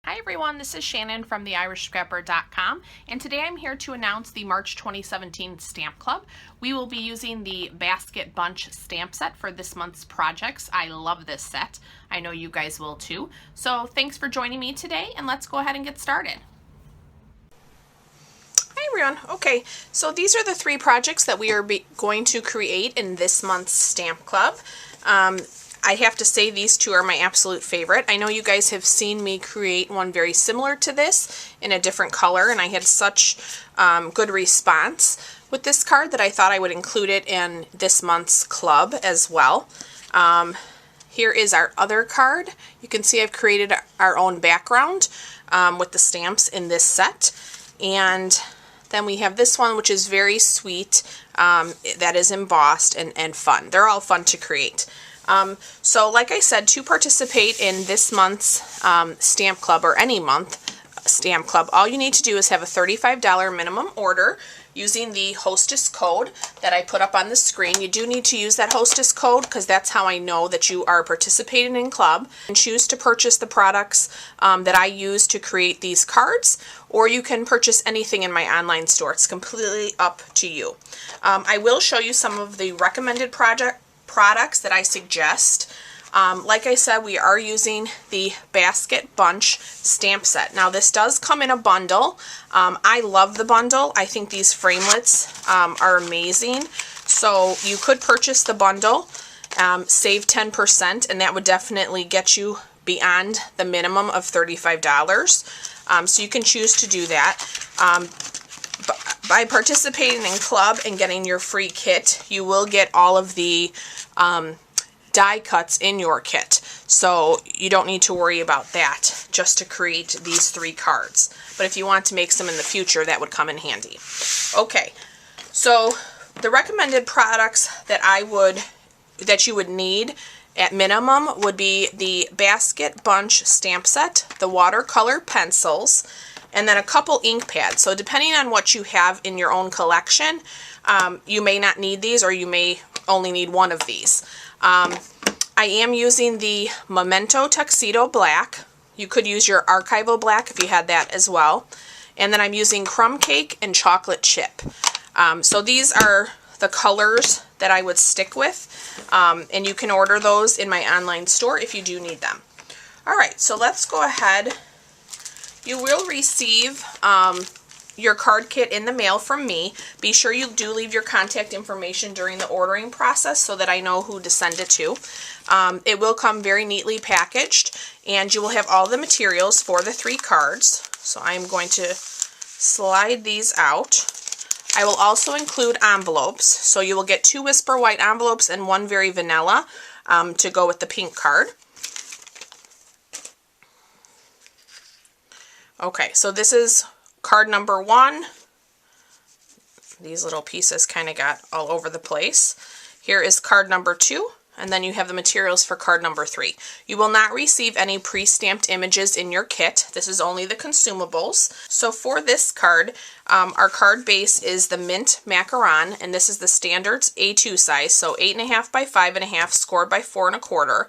Hi everyone, this is Shannon from theirishscrapper.com, and today I'm here to announce the March 2017 Stamp Club. We will be using the Basket Bunch stamp set for this month's projects. I love this set. I know you guys will too. So thanks for joining me today, and let's go ahead and get started. Hi everyone. Okay, so these are the three projects that we are going to create in this month's Stamp Club. I have to say these two are my absolute favorite. I know you guys have seen me create one very similar to this in a different color, and I had such good response with this card that I thought I would include it in this month's club as well. Here is our other card. You can see I've created our own background with the stamps in this set. And then we have this one, which is very sweet, that is embossed and fun. They're all fun to create. So like I said, to participate in this month's Stamp Club, or any month Stamp Club, all you need to do is have a $35 minimum order using the Hostess code that I put up on the screen. You do need to use that Hostess code because that's how I know that you are participating in club. And choose to purchase the products that I use to create these cards, or you can purchase anything in my online store. It's completely up to you. I will show you some of the recommended products that I suggest. Like I said, we are using the Basket Bunch stamp set. Now this does come in a bundle. I love the bundle. I think these framelits are amazing. So you could purchase the bundle, save 10%, and that would definitely get you beyond the minimum of $35. So you can choose to do that. By participating in club and getting your free kit, you will get all of the die cuts in your kit. So you don't need to worry about that just to create these three cards. But if you want to make some in the future, that would come in handy. Okay, so the recommended products that you would need at minimum would be the Basket Bunch stamp set, the watercolor pencils, and then a couple ink pads. So depending on what you have in your own collection, you may not need these, or you may only need one of these. I am using the Memento Tuxedo Black. You could use your Archival Black if you had that as well. And then I'm using Crumb Cake and Chocolate Chip. So these are the colors that I would stick with, and you can order those in my online store if you do need them. Alright, so let's go ahead. You will receive your card kit in the mail from me. Be sure you do leave your contact information during the ordering process so that I know who to send it to. It will come very neatly packaged, and you will have all the materials for the three cards. So I'm going to slide these out. I will also include envelopes, so you will get 2 Whisper White envelopes and 1 Very Vanilla to go with the pink card. Okay, so this is card number 1. These little pieces kind of got all over the place. Here is card number 2, and then you have the materials for card number 3. You will not receive any pre-stamped images in your kit. This is only the consumables. So for this card, our card base is the Mint Macaron, and this is the standards A2 size, so 8.5 by 5.5, scored by 4 1/4.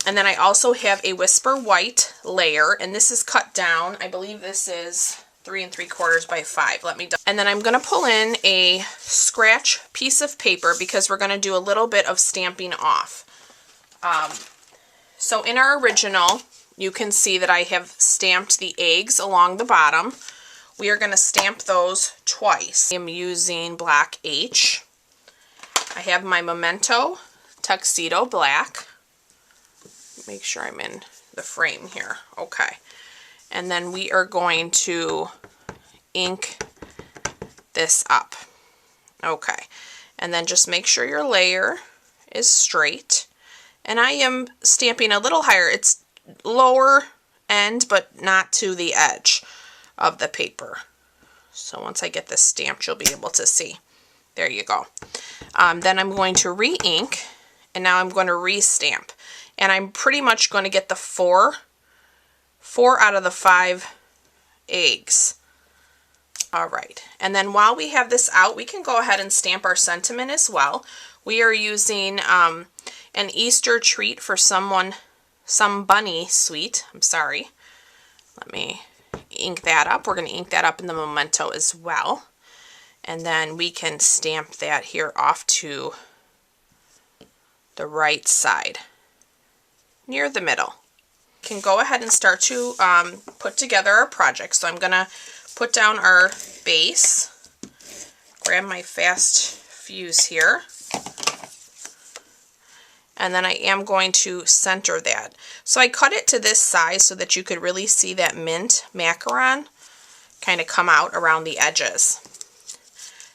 And then I also have a Whisper White layer, and this is cut down. I believe this is 3 3/4 by 5. And then I'm going to pull in a scratch piece of paper because we're going to do a little bit of stamping off. So in our original, you can see that I have stamped the eggs along the bottom. We are going to stamp those twice. I am using Black H. I have my Memento Tuxedo Black. Make sure I'm in the frame here. Okay. And then we are going to ink this up. Okay. And then just make sure your layer is straight. And I am stamping a little higher. It's lower end, but not to the edge of the paper. So once I get this stamped, you'll be able to see. There you go. Then I'm going to re-ink, and now I'm going to re-stamp. And I'm pretty much going to get the 4 out of the 5 eggs. Alright, and then while we have this out, we can go ahead and stamp our sentiment as well. We are using an Easter treat for some bunny sweet, I'm sorry. Let me ink that up. We're going to ink that up in the memento as well. And then we can stamp that here off to the right side, near the middle. Can go ahead and start to put together our project. So I'm going to put down our base, grab my fast fuse here, and then I am going to center that. So I cut it to this size so that you could really see that mint macaron kind of come out around the edges.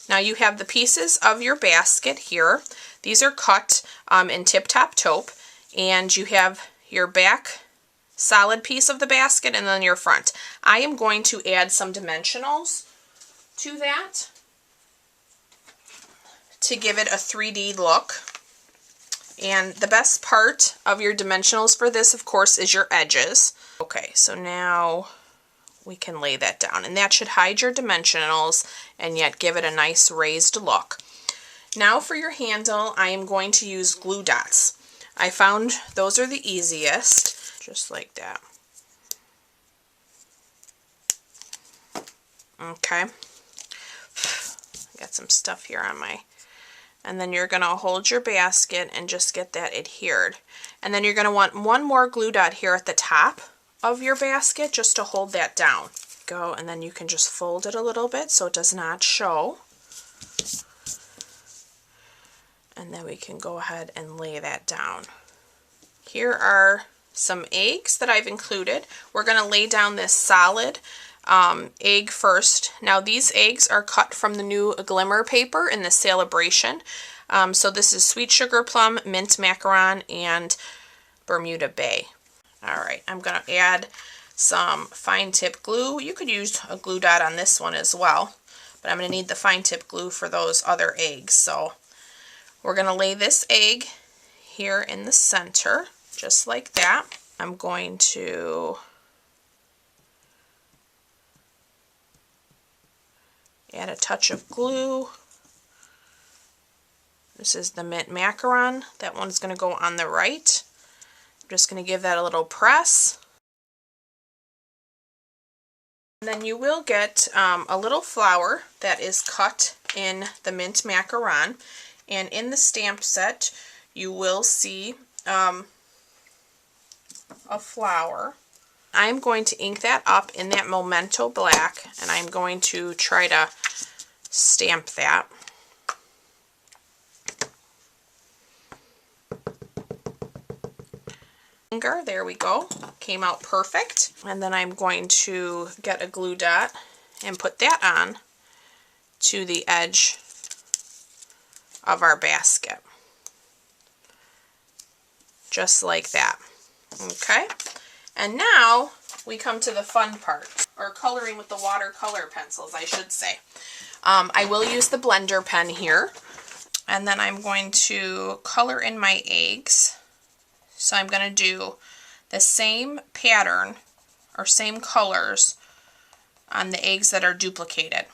Now you have the pieces of your basket here. These are cut in tip-top taupe, and you have your back solid piece of the basket and then your front. I am going to add some dimensionals to that to give it a 3D look. And the best part of your dimensionals for this, of course, is your edges. Okay, so now we can lay that down, and that should hide your dimensionals and yet give it a nice raised look. Now for your handle, I am going to use glue dots. I found those are the easiest, just like that. Okay, got some stuff here on my, and then you're going to hold your basket and just get that adhered. And then you're going to want one more glue dot here at the top of your basket just to hold that down. Go, and then you can just fold it a little bit so it does not show. And then we can go ahead and lay that down. Here are some eggs that I've included. We're going to lay down this solid egg first. Now these eggs are cut from the new glimmer paper in the Celebration. So this is sweet sugar plum, mint macaron, and Bermuda Bay. Alright, I'm going to add some fine tip glue. You could use a glue dot on this one as well, but I'm going to need the fine tip glue for those other eggs. So we're going to lay this egg here in the center, just like that. I'm going to add a touch of glue. This is the mint macaron. That one's going to go on the right. I'm just going to give that a little press. And then you will get a little flower that is cut in the mint macaron. And in the stamp set, you will see a flower. I'm going to ink that up in that memento black, and I'm going to try to stamp that. There we go. Came out perfect. And then I'm going to get a glue dot and put that on to the edge of our basket. Just like that. Okay. And now we come to the fun part, or coloring with the watercolor pencils, I should say. I will use the blender pen here, and then I'm going to color in my eggs. So I'm going to do the same pattern or same colors on the eggs that are duplicated.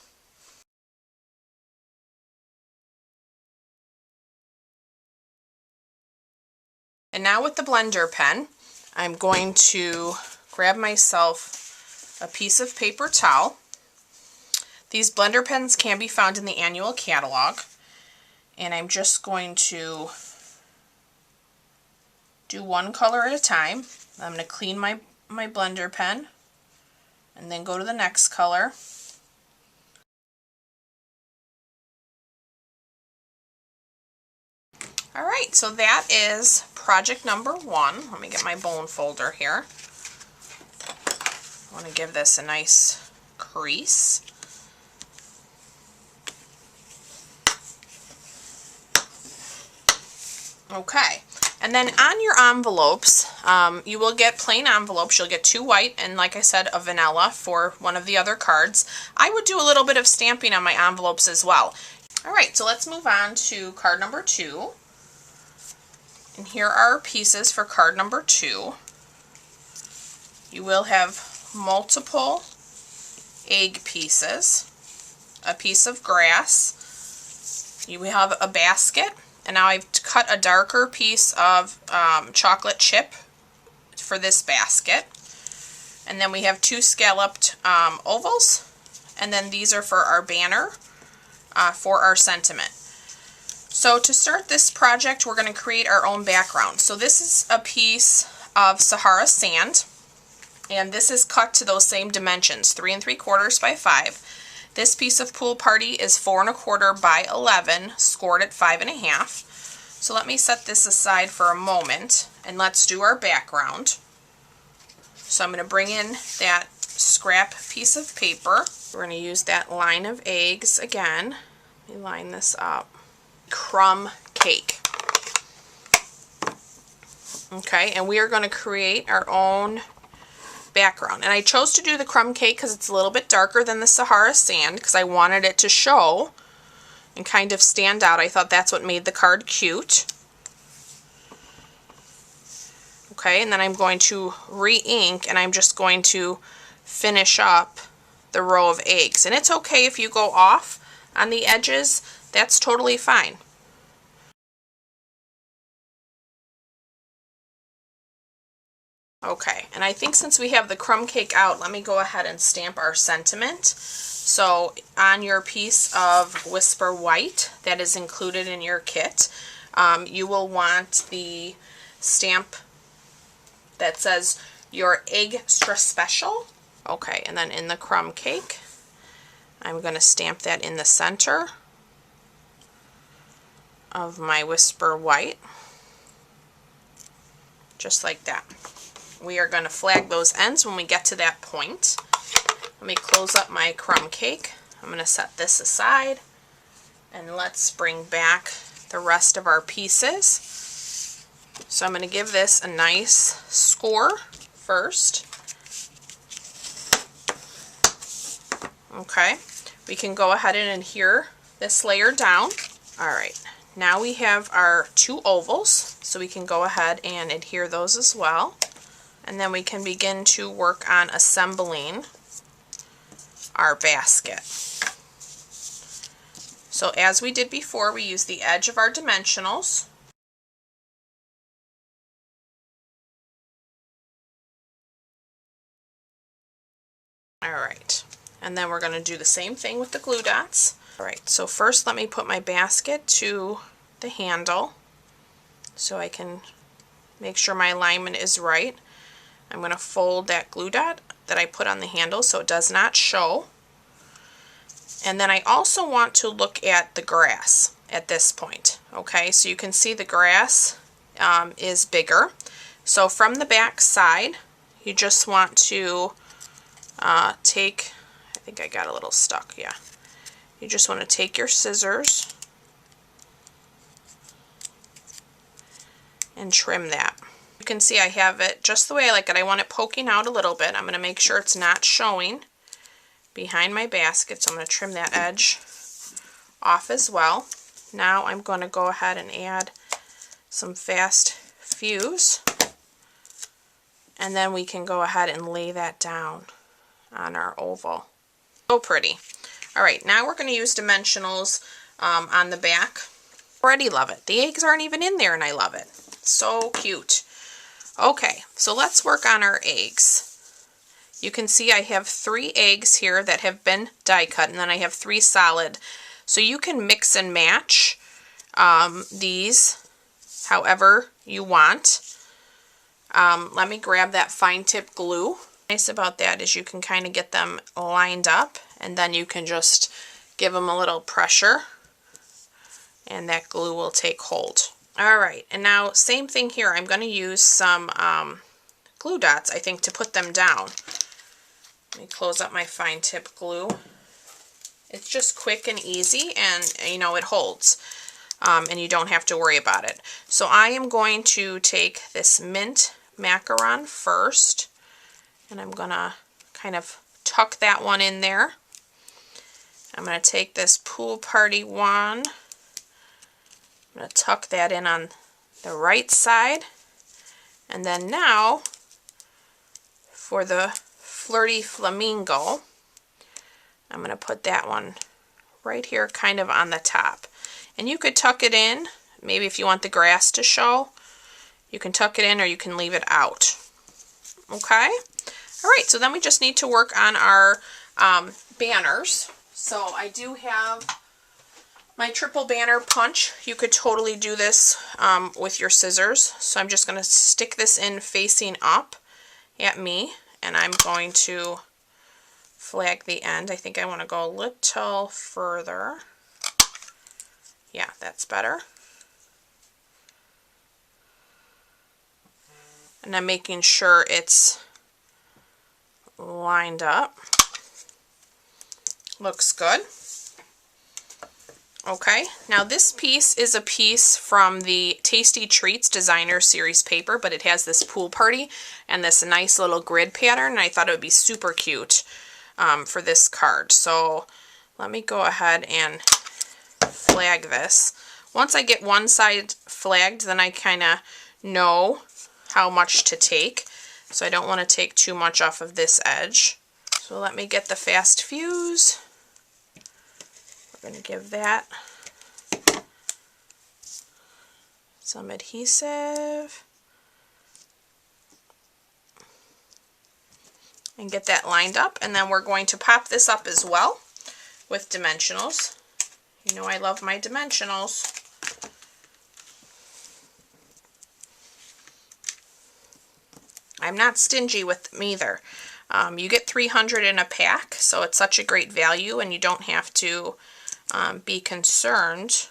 And now with the blender pen, I'm going to grab myself a piece of paper towel. These blender pens can be found in the annual catalog. And I'm just going to do one color at a time. I'm going to clean my blender pen and then go to the next color. Alright, so that is project number 1. Let me get my bone folder here. I want to give this a nice crease. Okay, and then on your envelopes, you will get plain envelopes. You'll get 2 white and, like I said, a vanilla for one of the other cards. I would do a little bit of stamping on my envelopes as well. Alright, so let's move on to card number 2. And here are our pieces for card number 2. You will have multiple egg pieces, a piece of grass, you will have a basket, and now I've cut a darker piece of chocolate chip for this basket. And then we have 2 scalloped ovals. And then these are for our banner for our sentiment. So to start this project, we're going to create our own background. So this is a piece of Sahara sand. And this is cut to those same dimensions, 3 3/4 by 5. This piece of Pool Party is 4 1/4 by 11, scored at 5 1/2. So let me set this aside for a moment, and let's do our background. So I'm going to bring in that scrap piece of paper. We're going to use that line of eggs again. Let me line this up. Crumb cake. Okay, and we are going to create our own background. And I chose to do the crumb cake because it's a little bit darker than the Sahara sand because I wanted it to show and kind of stand out. I thought that's what made the card cute. Okay, and then I'm going to re-ink, and I'm just going to finish up the row of eggs. And it's okay if you go off on the edges, that's totally fine. Okay, and I think since we have the crumb cake out, let me go ahead and stamp our sentiment. So on your piece of Whisper White that is included in your kit, you will want the stamp that says your Extra Special. Okay, and then in the crumb cake, I'm going to stamp that in the center of my Whisper White, just like that. We are going to flag those ends when we get to that point. Let me close up my crumb cake. I'm going to set this aside, and let's bring back the rest of our pieces. So I'm going to give this a nice score first. Okay, we can go ahead and adhere this layer down. All right, now we have our 2 ovals, so we can go ahead and adhere those as well. And then we can begin to work on assembling our basket. So as we did before, we use the edge of our dimensionals. All right, and then we're going to do the same thing with the glue dots. All right, so first let me put my basket to the handle so I can make sure my alignment is right. I'm going to fold that glue dot that I put on the handle so it does not show. And then I also want to look at the grass at this point. Okay, so you can see the grass is bigger. So from the back side, you just want to take, I think I got a little stuck, yeah. You just want to take your scissors and trim that. You can see I have it just the way I like it. I want it poking out a little bit. I'm going to make sure it's not showing behind my basket, so I'm going to trim that edge off as well. Now I'm going to go ahead and add some fast fuse, and then we can go ahead and lay that down on our oval. So pretty. Alright, now we're going to use dimensionals on the back. Already love it. The eggs aren't even in there and I love it. So cute. Okay, so let's work on our eggs. You can see I have 3 eggs here that have been die cut, and then I have 3 solid. So you can mix and match these however you want. Let me grab that fine tip glue. Nice about that is you can kind of get them lined up, and then you can just give them a little pressure and that glue will take hold. Alright, and now same thing here. I'm going to use some glue dots, I think, to put them down. Let me close up my fine tip glue. It's just quick and easy, and you know, it holds. And you don't have to worry about it. So I am going to take this mint macaron first, and I'm going to kind of tuck that one in there. I'm going to take this Pool Party one. I'm going to tuck that in on the right side. And then now, for the Flirty Flamingo, I'm going to put that one right here kind of on the top. And you could tuck it in, maybe if you want the grass to show, you can tuck it in or you can leave it out. Okay? All right, so then we just need to work on our banners. So I do have my triple banner punch. You could totally do this with your scissors. So I'm just going to stick this in facing up at me, and I'm going to flag the end. I think I want to go a little further. Yeah, that's better. And I'm making sure it's lined up. Looks good. Okay, now this piece is a piece from the Tasty Treats Designer Series paper, but it has this pool party and this nice little grid pattern, and I thought it would be super cute for this card. So let me go ahead and flag this. Once I get one side flagged, then I kind of know how much to take. So I don't want to take too much off of this edge. So let me get the fast fuse. We're going to give that some adhesive and get that lined up, and then we're going to pop this up as well with dimensionals. You know I love my dimensionals. I'm not stingy with them either. You get 300 in a pack, so it's such a great value, and you don't have to be concerned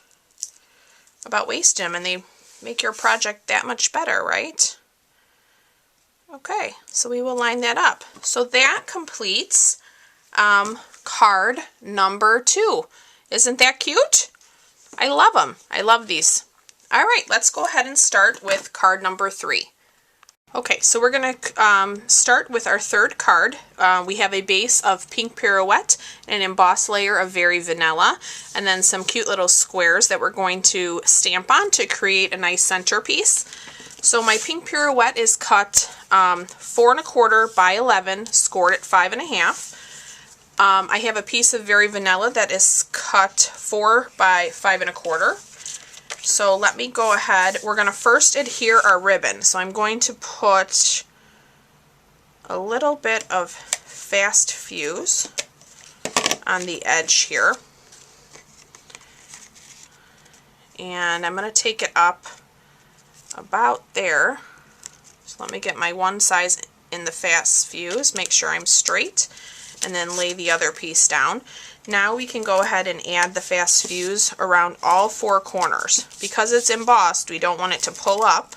about wasting them, and they make your project that much better, right? Okay, so we will line that up. So that completes card number 2. Isn't that cute? I love them. I love these. All right, let's go ahead and start with card number 3. Okay, so we're going to start with our third card. We have a base of Pink Pirouette, an embossed layer of Very Vanilla, and then some cute little squares that we're going to stamp on to create a nice centerpiece. So my Pink Pirouette is cut 4 1/4 by 11, scored at 5 1/2. I have a piece of Very Vanilla that is cut 4 by 5 1/4. So let me go ahead. We're going to first adhere our ribbon. So I'm going to put a little bit of fast fuse on the edge here. And I'm going to take it up about there. So let me get my one size in the fast fuse, make sure I'm straight, and then lay the other piece down. Now we can go ahead and add the fast fuse around all 4 corners. Because it's embossed, we don't want it to pull up,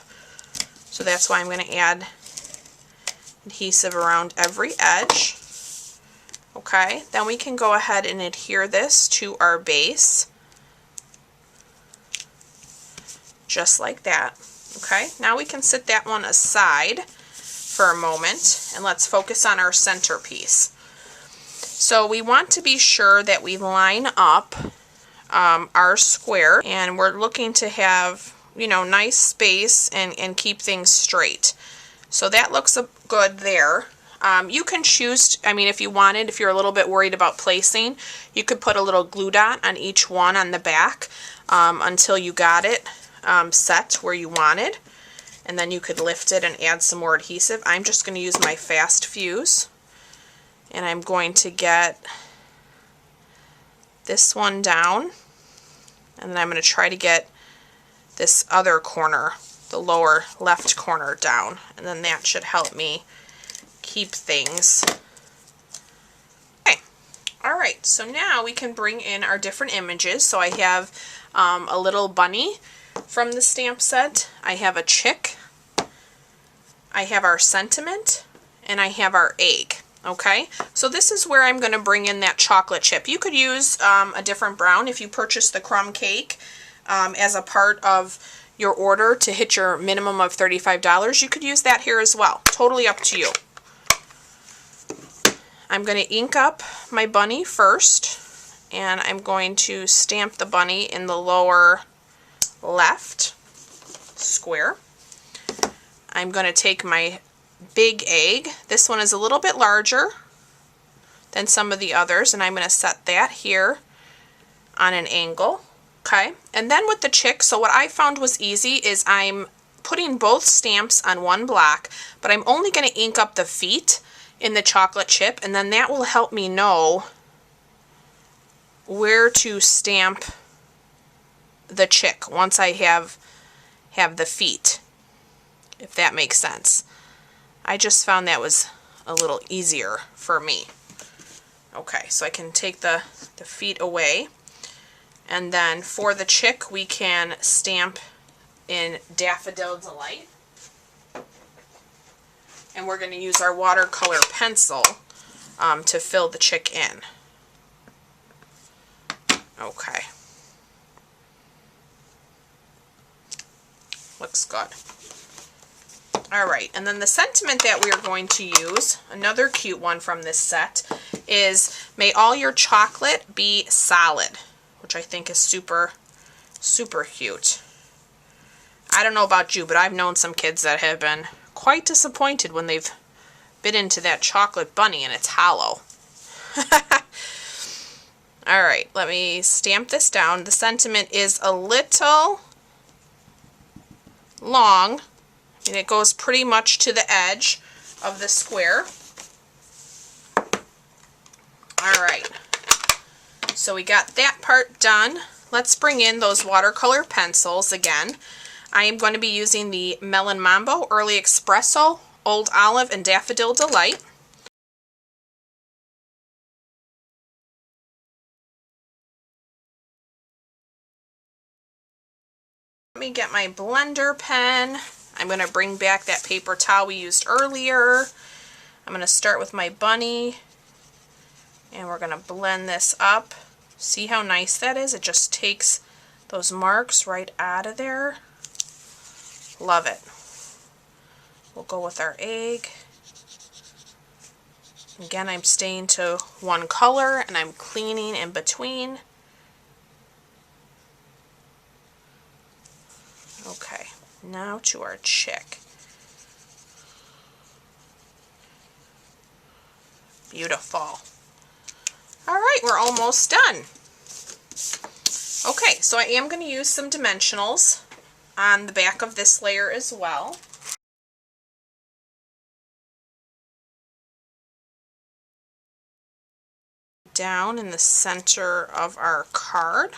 so that's why I'm going to add adhesive around every edge. Okay, then we can go ahead and adhere this to our base, just like that. Okay, now we can set that one aside for a moment, and let's focus on our centerpiece. So we want to be sure that we line up our square, and we're looking to have, you know, nice space and keep things straight. So that looks good there. You can choose, I mean, if you wanted, if you're a little bit worried about placing, you could put a little glue dot on each one on the back until you got it set where you wanted, and then you could lift it and add some more adhesive. I'm just going to use my fast fuse, and I'm going to get this one down, and then I'm going to try to get this other corner, the lower left corner, down, and then that should help me keep things. Okay, all right, so now we can bring in our different images. So I have a little bunny from the stamp set, I have a chick, I have our sentiment, and I have our egg. Okay, so this is where I'm going to bring in that chocolate chip. You could use a different brown if you purchase the crumb cake as a part of your order to hit your minimum of $35. You could use that here as well. Totally up to you. I'm going to ink up my bunny first, and I'm going to stamp the bunny in the lower left square. I'm going to take my big egg. This one is a little bit larger than some of the others, and I'm going to set that here on an angle. Okay, and then with the chick, so what I found was easy is I'm putting both stamps on one block, but I'm only going to ink up the feet in the chocolate chip, and then that will help me know where to stamp the chick once I have the feet, if that makes sense. I just found that was a little easier for me. Okay, so I can take the feet away, and then for the chick we can stamp in Daffodil Delight. And we're going to use our watercolor pencil to fill the chick in. Okay. Looks good. Alright, and then the sentiment that we are going to use, another cute one from this set, is may all your chocolate be solid, which I think is super, super cute. I don't know about you, but I've known some kids that have been quite disappointed when they've bit into that chocolate bunny and it's hollow. Alright, let me stamp this down. The sentiment is a little long, and it goes pretty much to the edge of the square. Alright, so we got that part done. Let's bring in those watercolor pencils again. I am going to be using the Melon Mambo, Early Espresso, Old Olive, and Daffodil Delight. Let me get my blender pen. I'm going to bring back that paper towel we used earlier. I'm going to start with my bunny, and we're going to blend this up. See how nice that is? It just takes those marks right out of there. Love it. We'll go with our egg. Again, I'm staying to one color, and I'm cleaning in between. Okay, now to our chick. Beautiful. Alright, we're almost done. Okay, so I am going to use some dimensionals on the back of this layer as well. Down in the center of our card.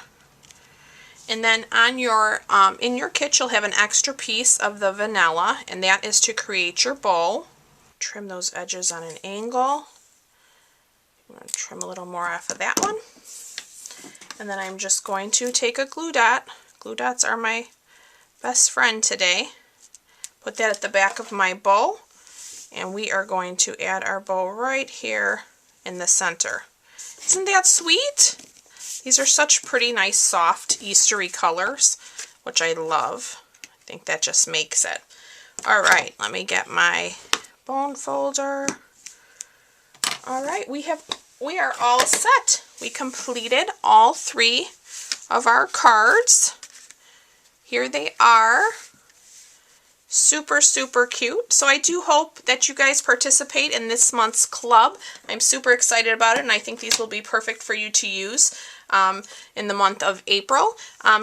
And then on your in your kit you'll have an extra piece of the vanilla, and that is to create your bow. Trim those edges on an angle. I'm going to trim a little more off of that one. And then I'm just going to take a glue dot. Glue dots are my best friend today. Put that at the back of my bow, and we are going to add our bow right here in the center. Isn't that sweet? These are such pretty nice soft Eastery colors, which I love. I think that just makes it. Alright, let me get my bone folder. Alright, we are all set. We completed all 3 of our cards. Here they are. Super, super cute. So I do hope that you guys participate in this month's club. I'm super excited about it, and I think these will be perfect for you to use in the month of April.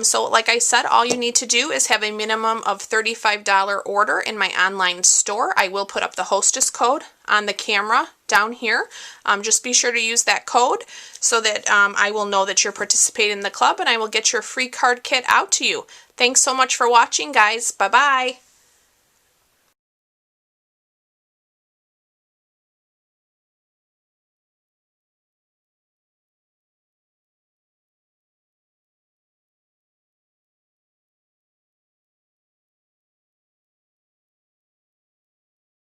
So like I said, all you need to do is have a minimum of $35 order in my online store. I will put up the Hostess code on the camera down here. Just be sure to use that code so that I will know that you're participating in the club, and I will get your free card kit out to you. Thanks so much for watching, guys. Bye-bye.